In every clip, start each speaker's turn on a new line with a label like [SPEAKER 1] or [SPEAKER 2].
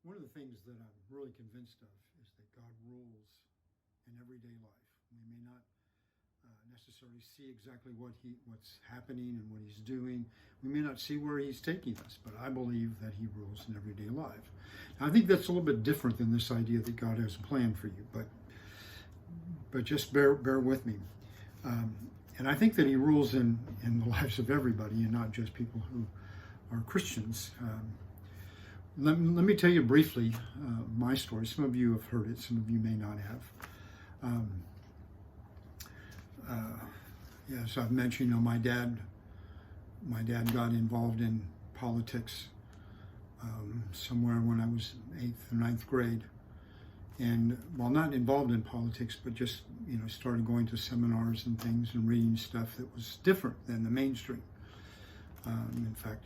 [SPEAKER 1] One of the things that I'm really convinced of is that God rules in everyday life. We may not necessarily see exactly what's happening and what He's doing. We may not see where He's taking us, but I believe that He rules in everyday life. Now, I think that's a little bit different than this idea that God has a plan for you, but just bear with me. And I think that He rules in the lives of everybody and not just people who are Christians. Let me tell you briefly my story. Some of you have heard it, some of you may not have. As I've mentioned, my dad got involved in politics somewhere when I was 8th or 9th grade. And while not involved in politics, but just, started going to seminars and things and reading stuff that was different than the mainstream. In fact,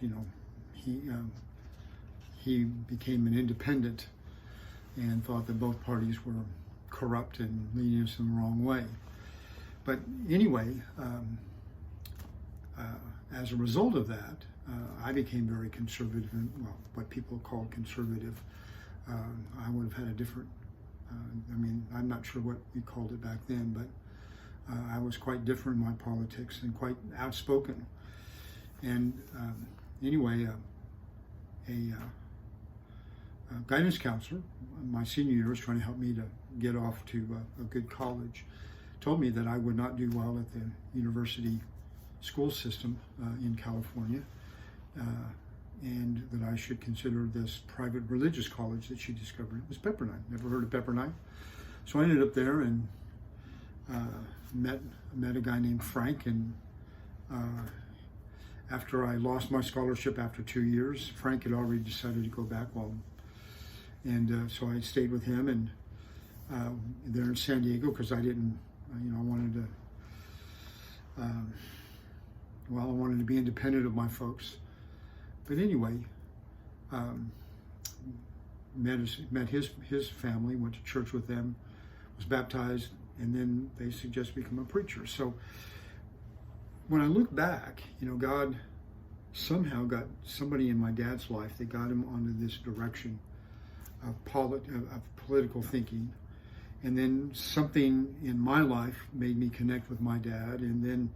[SPEAKER 1] he became an independent and thought that both parties were corrupt and leading us in the wrong way. But anyway, as a result of that, I became very conservative, what people call conservative. I would have had a different, I'm not sure what we called it back then, but I was quite different in my politics and quite outspoken. And anyway, a guidance counselor, my senior year, was trying to help me to get off to a good college, told me that I would not do well at the university school system in California, and that I should consider this private religious college that she discovered. It was Pepperdine. Never heard of Pepperdine. So I ended up there and met a guy named Frank, and after I lost my scholarship after 2 years, Frank had already decided to go back and so I stayed with him and there in San Diego because I didn't, I wanted to, I wanted to be independent of my folks. But anyway, met his family, went to church with them, was baptized, and then they suggested become a preacher. So when I look back, God somehow got somebody in my dad's life that got him onto this direction of political thinking. And then something in my life made me connect with my dad. And then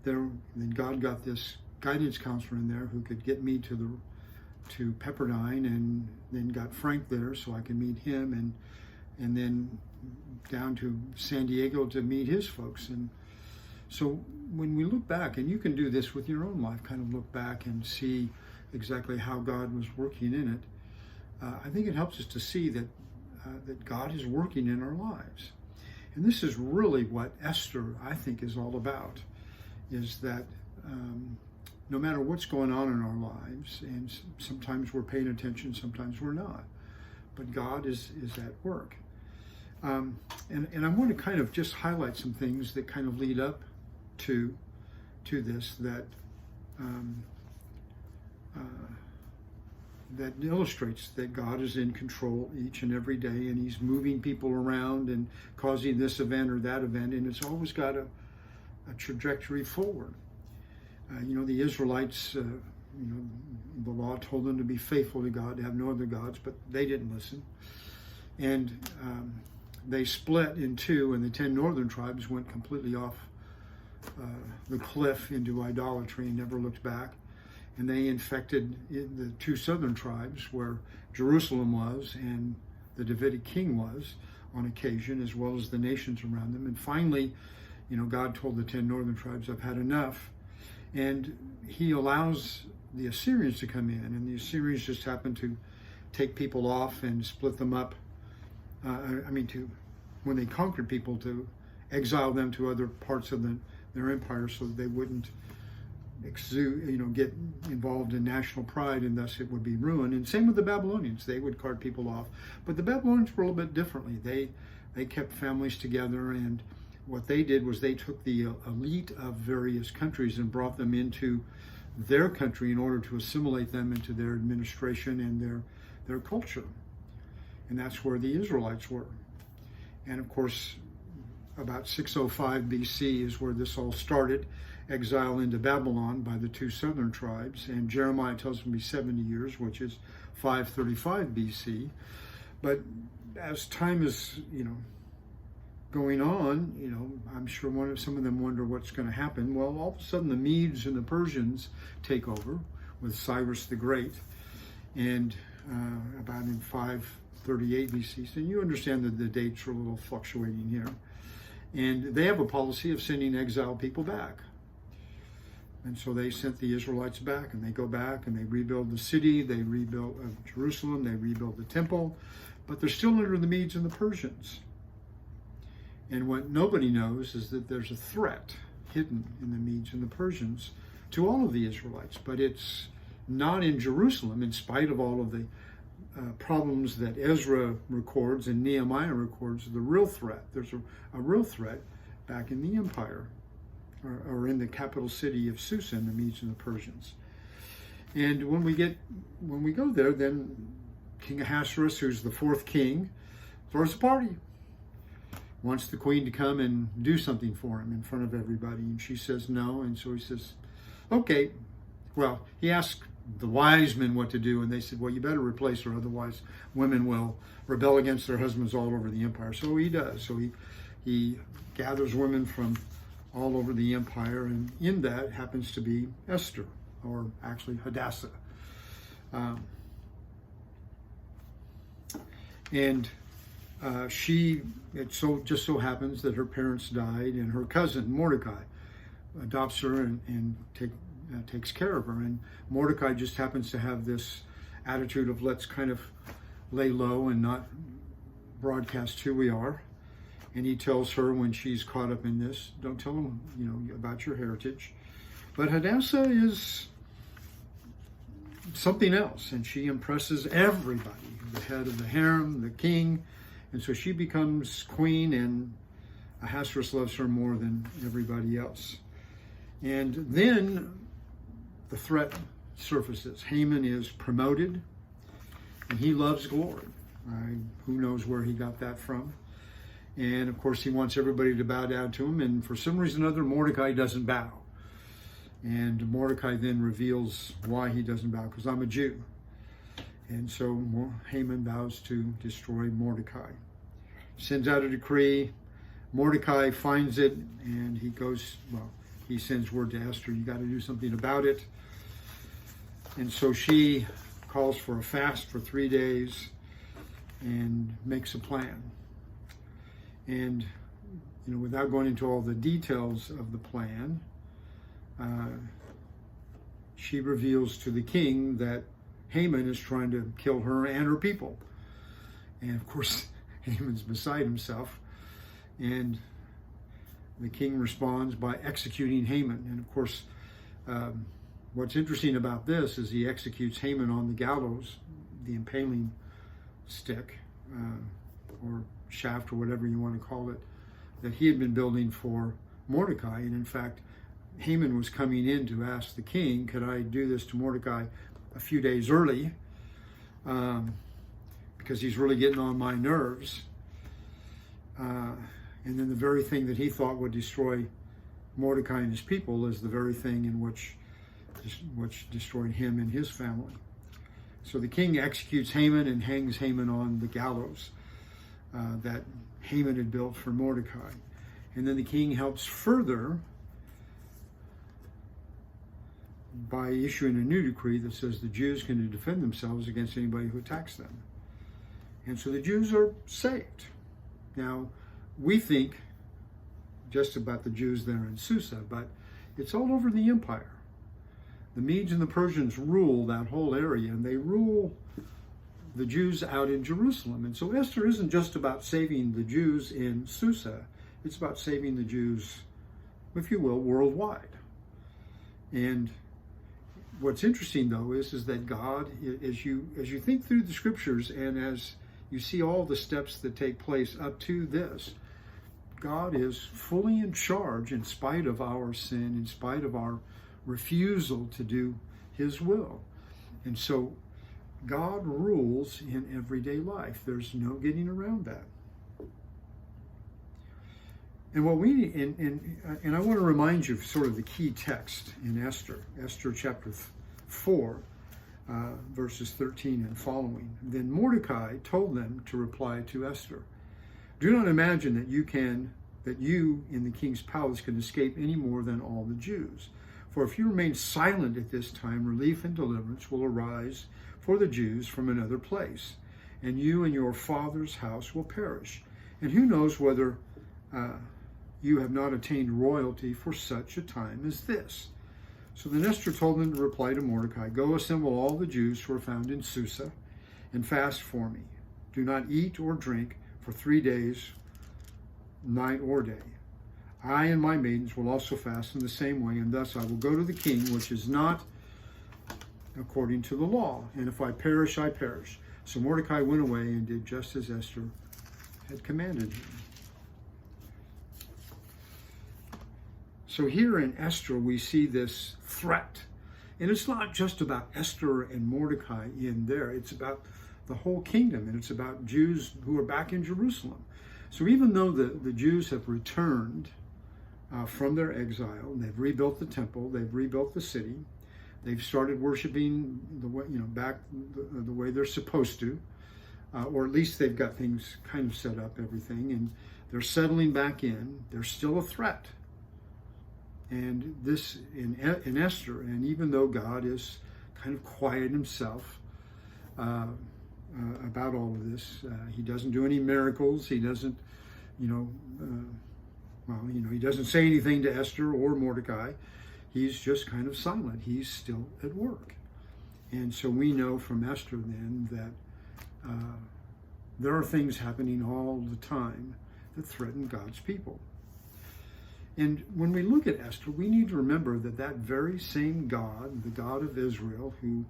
[SPEAKER 1] then God got this guidance counselor in there who could get me to Pepperdine, and then got Frank there so I could meet him, and then down to San Diego to meet his folks. And so when we look back, and you can do this with your own life, kind of look back and see exactly how God was working in it, I think it helps us to see that God is working in our lives. And this is really what Esther, I think, is all about, is that no matter what's going on in our lives, and sometimes we're paying attention, sometimes we're not, but God is at work. And I want to kind of just highlight some things that kind of lead up to this, that that illustrates that God is in control each and every day, and He's moving people around and causing this event or that event, and it's always got a trajectory forward. The Israelites, the law told them to be faithful to God, to have no other gods, but they didn't listen. And they split in two, and the 10 northern tribes went completely off the cliff into idolatry and never looked back. And they infected the 2 southern tribes where Jerusalem was and the Davidic king was on occasion, as well as the nations around them. And finally, God told the 10 northern tribes, I've had enough. And He allows the Assyrians to come in, and the Assyrians just happen to take people off and split them up. When they conquered people, to exile them to other parts of their empire so that they wouldn't get involved in national pride, and thus it would be ruined. And same with the Babylonians. They would cart people off. But the Babylonians were a little bit differently. They kept families together, and what they did was they took the elite of various countries and brought them into their country in order to assimilate them into their administration and their culture. And that's where the Israelites were. And of course, about 605 BC is where this all started. exile into Babylon by the two southern tribes. And Jeremiah tells them to be 70 years, which is 535 BC. But as time is, going on, I'm sure some of them wonder what's going to happen. Well, all of a sudden the Medes and the Persians take over with Cyrus the Great, and about in 538 BC. So you understand that the dates are a little fluctuating here. And they have a policy of sending exiled people back. And so they sent the Israelites back, and they go back and they rebuild the city, they rebuild Jerusalem, they rebuild the temple, but they're still under the Medes and the Persians. And what nobody knows is that there's a threat hidden in the Medes and the Persians to all of the Israelites, but it's not in Jerusalem, in spite of all of the problems that Ezra records and Nehemiah records. The real threat, there's a real threat back in the empire, or in the capital city of Susa, in the Medes and the Persians. And when we go there, then King Ahasuerus, who's the fourth king, throws a party. Wants the queen to come and do something for him in front of everybody. And she says no. And so he says, okay. Well, he asked the wise men what to do. And they said, well, you better replace her. Otherwise, women will rebel against their husbands all over the empire. So he does. So he gathers women from all over the empire. And in that happens to be Esther, or actually Hadassah. It just so happens that her parents died, and her cousin Mordecai adopts her and takes care of her. And Mordecai just happens to have this attitude of, let's kind of lay low and not broadcast who we are. And he tells her, when she's caught up in this, don't tell him, about your heritage. But Hadassah is something else, and she impresses everybody, the head of the harem, the king. And so she becomes queen, and Ahasuerus loves her more than everybody else. And then the threat surfaces. Haman is promoted, and he loves glory. Who knows where he got that from? And of course, he wants everybody to bow down to him. And for some reason or other, Mordecai doesn't bow. And Mordecai then reveals why he doesn't bow, because I'm a Jew. And so Haman vows to destroy Mordecai. Sends out a decree. Mordecai finds it, and he sends word to Esther, you got to do something about it. And so she calls for a fast for 3 days and makes a plan. And, without going into all the details of the plan, she reveals to the king that Haman is trying to kill her and her people. And of course, Haman's beside himself. And the king responds by executing Haman. And of course, what's interesting about this is he executes Haman on the gallows, the impaling stick, or shaft, or whatever you want to call it, that he had been building for Mordecai. And in fact, Haman was coming in to ask the king, could I do this to Mordecai a few days early, because he's really getting on my nerves. And then the very thing that he thought would destroy Mordecai and his people is the very thing in which destroyed him and his family. So the king executes Haman and hangs Haman on the gallows that Haman had built for Mordecai. And then the king helps further by issuing a new decree that says the Jews can defend themselves against anybody who attacks them. And so the Jews are saved. Now, we think just about the Jews there in Susa, but it's all over the empire. The Medes and the Persians rule that whole area, and they rule the Jews out in Jerusalem. And so Esther isn't just about saving the Jews in Susa, it's about saving the Jews, if you will, worldwide. And what's interesting, though, is that God, as you think through the scriptures and as you see all the steps that take place up to this, God is fully in charge in spite of our sin, in spite of our refusal to do his will. And so God rules in everyday life. There's no getting around that. And what we and I want to remind you of sort of the key text in Esther chapter 4, verses 13 and following. Then Mordecai told them to reply to Esther, "Do not imagine that you in the king's palace can escape any more than all the Jews. For if you remain silent at this time, relief and deliverance will arise for the Jews from another place, and you and your father's house will perish. And who knows whether you have not attained royalty for such a time as this." So then Esther told them to reply to Mordecai, "Go assemble all the Jews who are found in Susa and fast for me. Do not eat or drink for 3 days, night or day. I and my maidens will also fast in the same way, and thus I will go to the king, which is not according to the law. And if I perish, I perish." So Mordecai went away and did just as Esther had commanded him. So here in Esther, we see this threat. And it's not just about Esther and Mordecai in there. It's about the whole kingdom, and it's about Jews who are back in Jerusalem. So even though the Jews have returned from their exile, and they've rebuilt the temple, they've rebuilt the city, they've started worshiping the way, back the way they're supposed to, or at least they've got things kind of set up, everything, and they're settling back in. They're still a threat. And this in Esther, and even though God is kind of quiet himself about all of this, he doesn't do any miracles. He doesn't, he doesn't say anything to Esther or Mordecai. He's just kind of silent. He's still at work. And so we know from Esther then that there are things happening all the time that threaten God's people. And when we look at Esther, we need to remember that that very same God, the God of Israel, who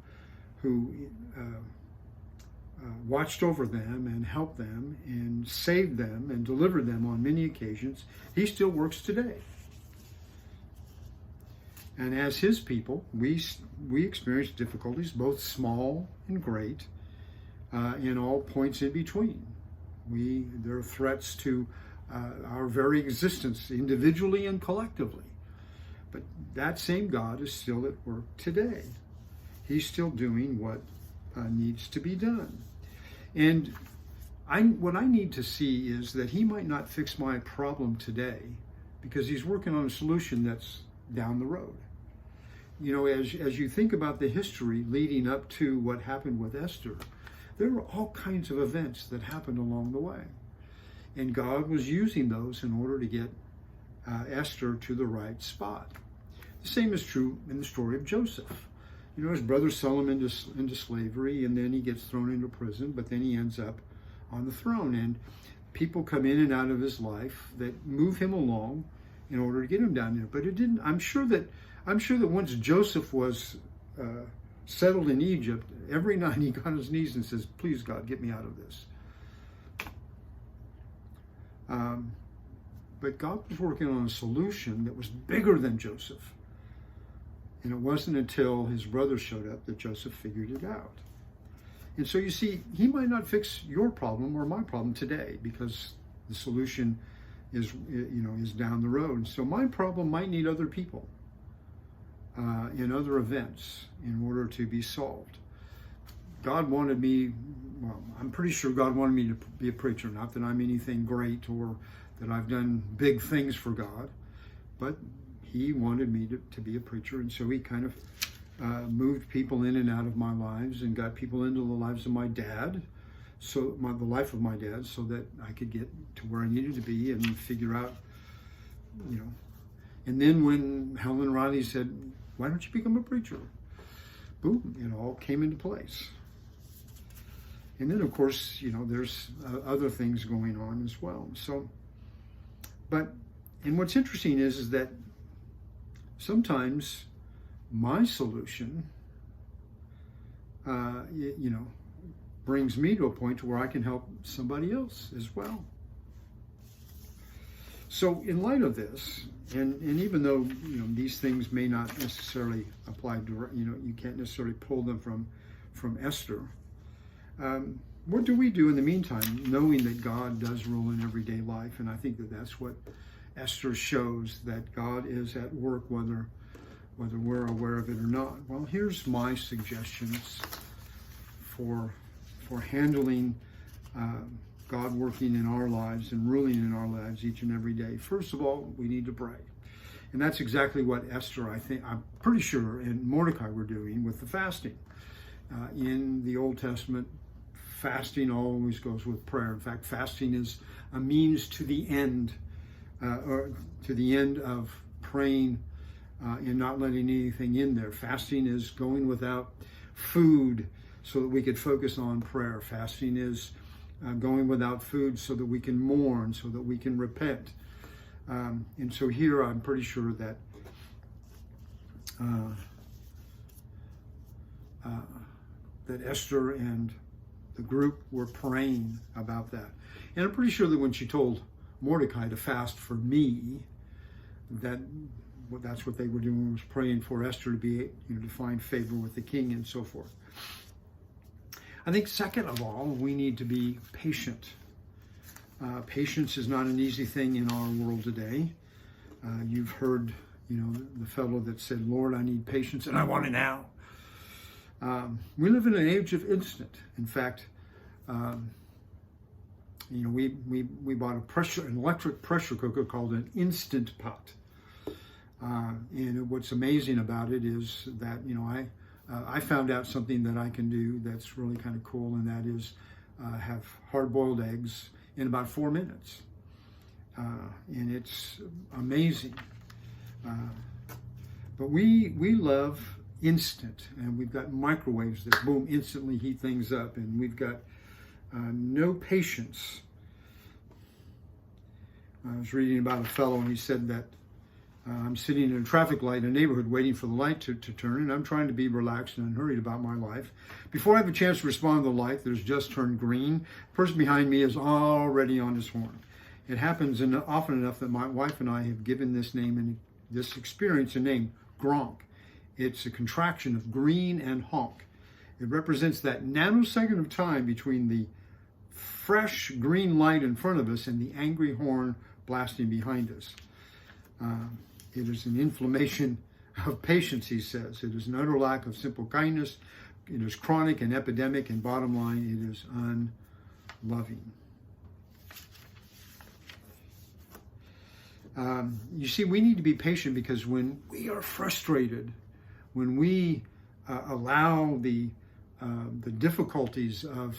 [SPEAKER 1] watched over them and helped them and saved them and delivered them on many occasions, he still works today. And as his people, we experience difficulties, both small and great, in all points in between. There are threats to our very existence, individually and collectively. But that same God is still at work today. He's still doing what needs to be done. And what I need to see is that he might not fix my problem today because he's working on a solution that's down the road. As you think about the history leading up to what happened with Esther, there were all kinds of events that happened along the way. And God was using those in order to get Esther to the right spot. The same is true in the story of Joseph. His brothers sell him into slavery, and then he gets thrown into prison, but then he ends up on the throne. And people come in and out of his life that move him along in order to get him down there. But it didn't. I'm sure that once Joseph was settled in Egypt, every night he got on his knees and says, "Please, God, get me out of this." But God was working on a solution that was bigger than Joseph. And it wasn't until his brothers showed up that Joseph figured it out. And so you see, he might not fix your problem or my problem today because the solution is down the road. And so my problem might need other people in other events in order to be solved. God wanted me, I'm pretty sure God wanted me to be a preacher. Not that I'm anything great or that I've done big things for God, but he wanted me to be a preacher. And so he kind of moved people in and out of my lives and got people into the lives of my dad, the life of my dad, so that I could get to where I needed to be and figure out, And then when Helen Riley said, "Why don't you become a preacher?" Boom, it all came into place. And then, of course, there's other things going on as well. So, and what's interesting is that sometimes my solution, brings me to a point where I can help somebody else as well. So in light of this, and even though, these things may not necessarily apply directly, you can't necessarily pull them from Esther, what do we do in the meantime, knowing that God does rule in everyday life? And I think that that's what Esther shows that God is at work whether we're aware of it or not. Well, here's my suggestions for handling God working in our lives and ruling in our lives each and every day. First of all, we need to pray. And that's exactly what Esther, I'm pretty sure, and Mordecai were doing with the fasting. In the Old Testament, fasting always goes with prayer. In fact, fasting is a means to the end, or to the end of praying and not letting anything in there. Fasting is going without food so that we could focus on prayer. Fasting is going without food so that we can mourn, so that we can repent. And so here I'm pretty sure that that Esther and the group were praying about that. And I'm pretty sure that when she told Mordecai to fast for me, that's what they were doing, was praying for Esther to be, to find favor with the king and so forth. I think second of all, we need to be patient. Patience is not an easy thing in our world today. You've heard, the fellow that said, "Lord, I need patience and I want it now." We live in an age of instant. In fact, we bought an electric pressure cooker called an Instant Pot. And what's amazing about it is that, I found out something that I can do that's really kind of cool, and that is have hard-boiled eggs in about 4 minutes. And it's amazing. But we love instant, and we've got microwaves that boom, instantly heat things up, and we've got no patience. I was reading about a fellow, and he said that I'm sitting in a traffic light in a neighborhood waiting for the light to turn, and I'm trying to be relaxed and unhurried about my life. Before I have a chance to respond to the light that has just turned green, the person behind me is already on his horn. It happens often enough that my wife and I have given this name and this experience a name, Gronk. It's a contraction of green and honk. It represents that nanosecond of time between the fresh green light in front of us and the angry horn blasting behind us. It is an inflammation of patience, he says. It is an utter lack of simple kindness. It is chronic and epidemic, and bottom line, it is unloving. You see, we need to be patient, because when we are frustrated, when we allow the difficulties of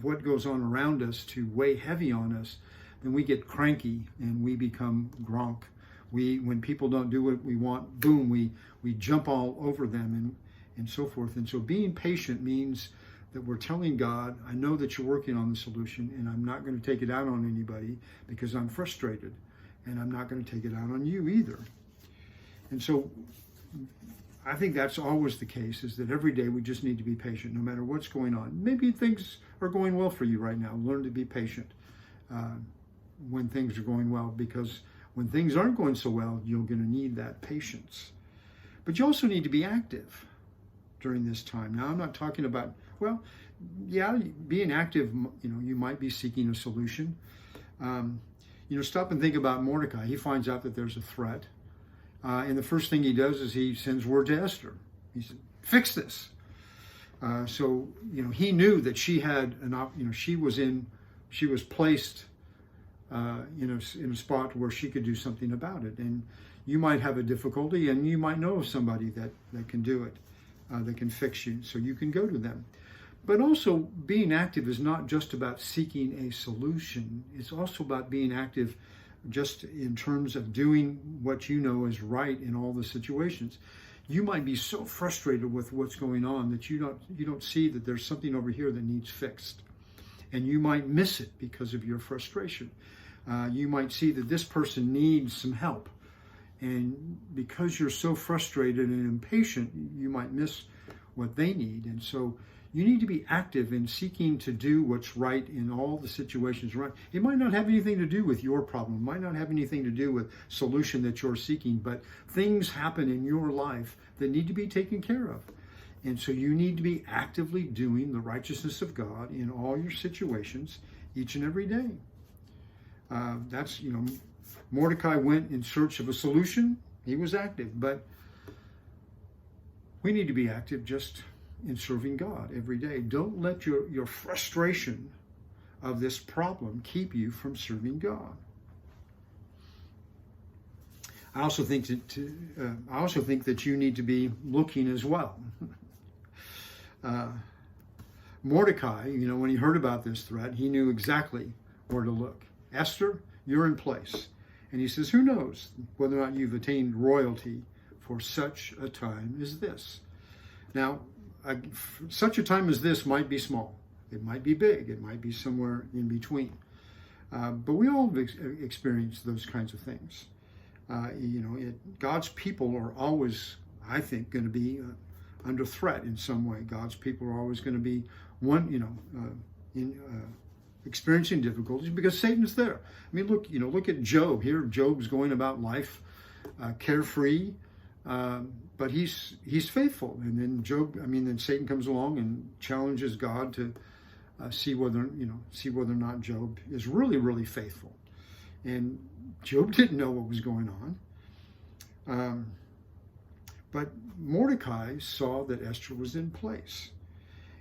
[SPEAKER 1] what goes on around us to weigh heavy on us, then we get cranky and we become Gronk. When people don't do what we want, boom, we jump all over them and so forth. And so being patient means that we're telling God, I know that you're working on the solution, and I'm not going to take it out on anybody because I'm frustrated, and I'm not going to take it out on you either. And so I think that's always the case, is that every day we just need to be patient no matter what's going on. Maybe things are going well for you right now. Learn to be patient when things are going well, because when things aren't going so well, you're going to need that patience. But you also need to be active during this time. Now, I'm not talking about, being active, you might be seeking a solution. Stop and think about Mordecai. He finds out that there's a threat. And the first thing he does is he sends word to Esther. He said, "Fix this." So he knew that she had she was placed in a spot where she could do something about it. And you might have a difficulty, and you might know of somebody that can do it, that can fix you. So you can go to them. But also, being active is not just about seeking a solution. It's also about being active just in terms of doing what you know is right in all the situations. You might be so frustrated with what's going on that you don't see that there's something over here that needs fixed. And you might miss it because of your frustration. You might see that this person needs some help. And because you're so frustrated and impatient, you might miss what they need. And so you need to be active in seeking to do what's right in all the situations. Right? It might not have anything to do with your problem. It might not have anything to do with solution that you're seeking, but things happen in your life that need to be taken care of. And so you need to be actively doing the righteousness of God in all your situations each and every day. That's, Mordecai went in search of a solution. He was active, but we need to be active just in serving God every day. Don't let your frustration of this problem keep you from serving God. I also think that you need to be looking as well. Mordecai, when he heard about this threat, he knew exactly where to look. Esther, you're in place. And he says, who knows whether or not you've attained royalty for such a time as this. Now, such a time as this might be small. It might be big. It might be somewhere in between. But we all experience those kinds of things. God's people are always, I think, going to be under threat in some way. God's people are always going to be experiencing difficulties because Satan's there. I mean, look at Job here. Job's going about life carefree, but he's faithful. And then Satan comes along and challenges God to see whether or not Job is really, really faithful. And Job didn't know what was going on. But Mordecai saw that Esther was in place.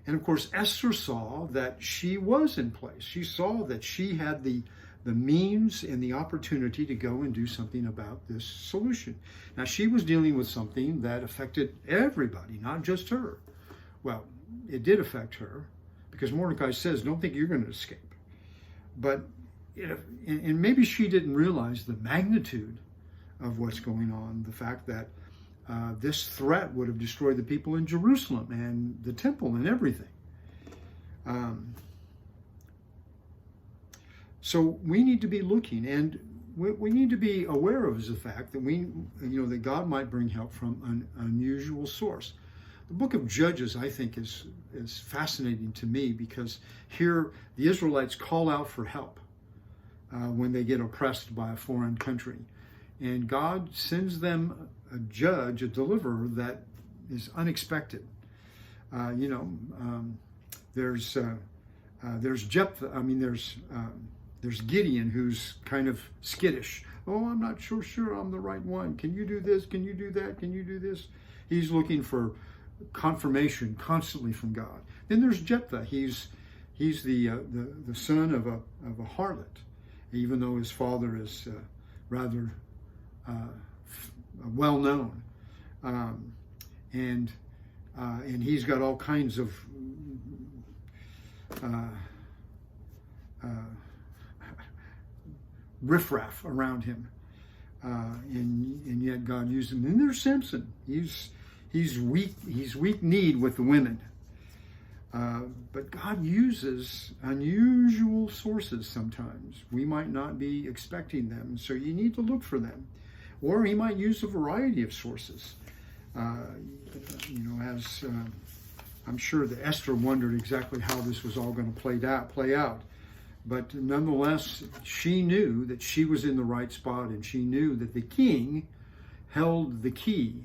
[SPEAKER 1] And of course, Esther saw that she was in place. She saw that she had the means and the opportunity to go and do something about this solution. Now, she was dealing with something that affected everybody, not just her. Well, it did affect her because Mordecai says, don't think you're going to escape. But, and maybe she didn't realize the magnitude of what's going on, the fact that this threat would have destroyed the people in Jerusalem and the temple and everything. So we need to be looking, and we need to be aware of the fact that that God might bring help from an unusual source. The book of Judges, I think, is fascinating to me because here the Israelites call out for help when they get oppressed by a foreign country. And God sends them a judge, a deliverer that is unexpected. There's Jephthah. There's Gideon, who's kind of skittish. Oh, I'm not sure I'm the right one. Can you do this? Can you do that? Can you do this? He's looking for confirmation constantly from God. Then there's Jephthah. He's the son of a harlot, even though his father is rather well known, and he's got all kinds of riffraff around him, and yet God used him. And there's Samson. He's weak-kneed with the women, but God uses unusual sources sometimes. We might not be expecting them, so you need to look for them. Or he might use a variety of sources. As I'm sure that Esther wondered exactly how this was all going to play out. But nonetheless, she knew that she was in the right spot, and she knew that the king held the key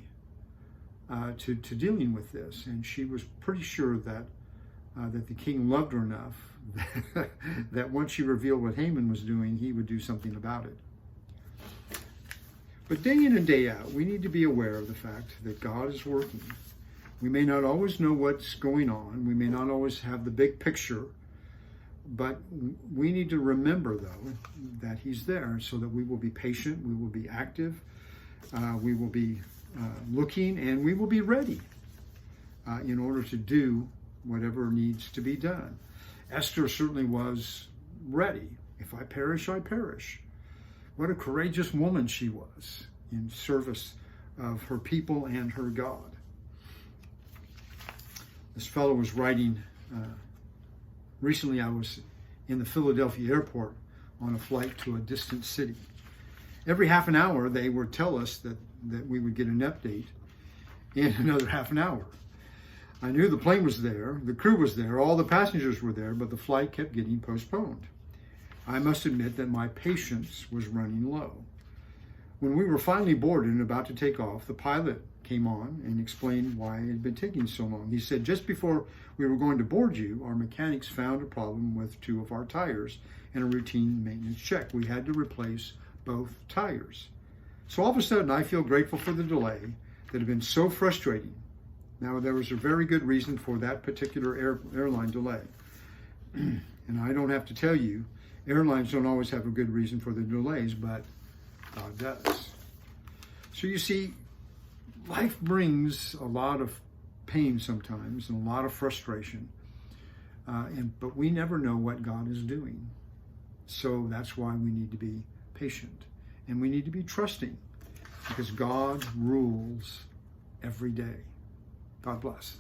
[SPEAKER 1] to dealing with this. And she was pretty sure that the king loved her enough that once she revealed what Haman was doing, he would do something about it. But day in and day out, we need to be aware of the fact that God is working. We may not always know what's going on. We may not always have the big picture. But we need to remember, though, that he's there so that we will be patient, we will be active, we will be looking, and we will be ready in order to do whatever needs to be done. Esther certainly was ready. If I perish, I perish. What a courageous woman she was in service of her people and her God. This fellow was writing, recently I was in the Philadelphia airport on a flight to a distant city. Every half an hour they would tell us that we would get an update in another half an hour. I knew the plane was there, the crew was there, all the passengers were there, but the flight kept getting postponed. I must admit that my patience was running low. When we were finally boarded and about to take off, the pilot came on and explained why it had been taking so long. He said, just before we were going to board you, our mechanics found a problem with 2 of our tires and a routine maintenance check. We had to replace both tires. So all of a sudden, I feel grateful for the delay that had been so frustrating. Now, there was a very good reason for that particular airline delay. And I don't have to tell you, airlines don't always have a good reason for the delays, but God does. So you see, life brings a lot of pain sometimes and a lot of frustration. But we never know what God is doing. So that's why we need to be patient. And we need to be trusting, because God rules every day. God bless.